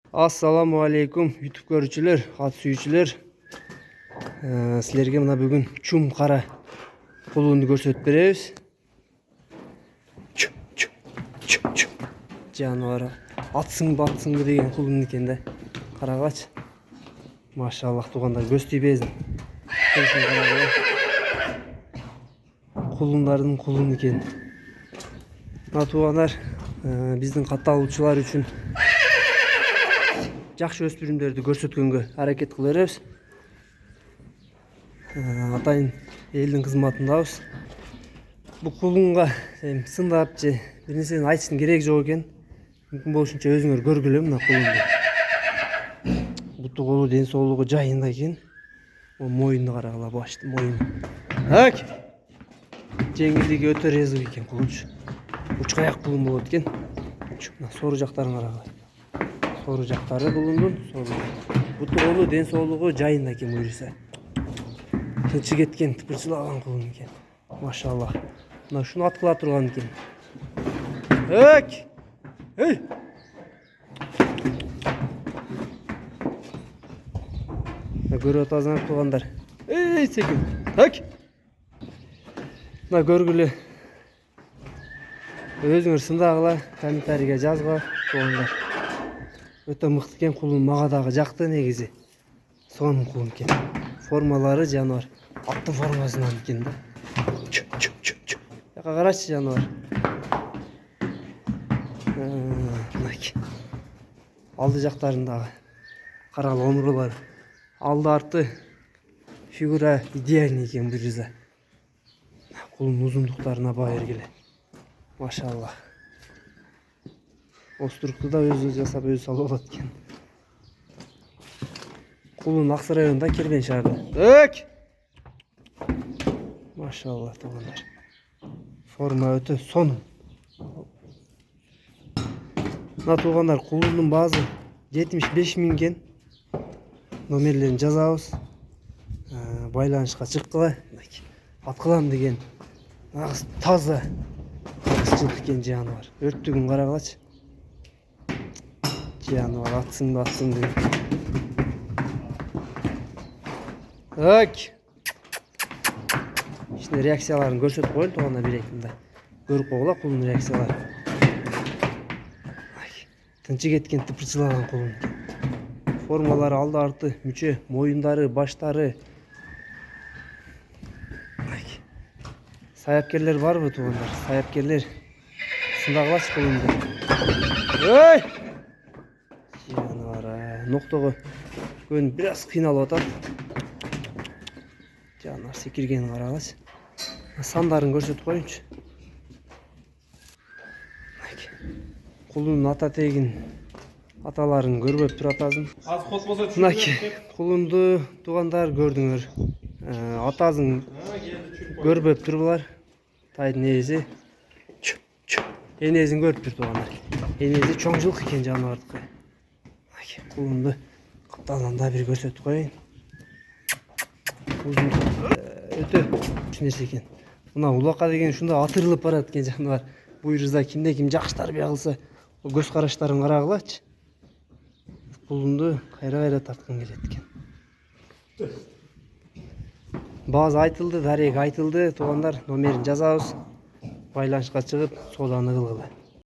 Assalamu alaikum YouTube görүүчүлөр, ат сүйүүчүлөр. Силерге мына бүгүн чум кара кулунду көрсөтүп беребиз. Жаныбар атсың деген кулун экен да. Карагачы. Машаллах туугандар, көз тийбесин. Кулундардын кулун экен. Мына туугандар, биздин катталуучулар үчүн жакшы өспүрүмдөрдү көрсөткөнгө аракет кыла беребиз. Атайын элдин кызматындабыз. Бул кулунга сындап же бир нерсени айтыштын кереги жок экен. Мүмкүн болушунча өзүңөр көргүлө мына кулунду. Буту колу ден соолугу жайында экен. Моюнду карагыла, башты моюн. Так. Жеңилдиги өтө резвый экен кулунчу. Учкаяк кулун болот экен. Мына сору жактарын карагыла. Сору жактары кулундун, буту колу ден соолугу жайында экен буюрса. Тынчы кеткен, тыпырчылаган кулун экен. Машаллах. Мына ушуну аткыла турган экен. Так. Эй! Көрүп атасыңар туугандар. Эй, секин. Так. Мына көргүлө. Өзүңөр сындагыла, комментарийге жазгыла туугандар. Өтө мыкты экен кулун, мага дагы жакты негизи. Сонун кулун экен. Формалары жаныбар аттын формасынан экен да. Жака карачы жаныбар. Алды жактарындагы карагыла омурулар. Алды арты фигура идеальный экен буюрса. Кулун узундуктарына баа бергиле. Машаллах. Острукту да өзү жасап өзү салып алат экен. Кулун Аксы районунда Кербен шаарда. Так. Машаллах туугандар. Форма өтө сонун. Мына туугандар, кулундун баасы 75 000 экен. Номерлерин жазабыз. Байланышка чыккыла. Аткылам деген нагыз таза кыргызчылык экен жаныбар. Өрттүгүн карагылачы. Жаныбар атсың деген. Так. Ишне реакцияларын көрсөтүп коелу туугандар, берекимде. Көрүп койгула кулдун реакцияларын. Тынчы кеткен, тыпырчылаган кулун. Формалары алды арты, мүчө, моюндары, баштары. Саяпкерлер барбы туугандар? Саяпкерлер сындагылачы кулунду. Ой! Жаныбар, ноктого көн бир аз кыйналып атат. Жаныбар секиргенин карагылачы. Сандарын көрсөтүп коеюнчу. Кулунун ата тегин, аталарын көрбөп тур атасын. Az kod bolsa Мынакей кулунду туугандар көрдүңөр. Атасын көрбөп турбулар. Тайдын ээси. Энесин көрүп тур туугандар. Энеси чоңжулук экен жаныбардыкы. Кулунду кыпталганда бир көрсөтүп коеюн. Өтө күч нерсе экен. Мына улакка деген ушундай атырылып барат экен жаныбар. Буйрузда кимде ким жакшы тарбия кылса, көз караштарын карагылачы. Кулунду кайра тарткан келет экен. Баазы айтылды, дарек айтылды. Туугандар, номерин жазабыз. Байланышка чыгып, сооданы кылгыла.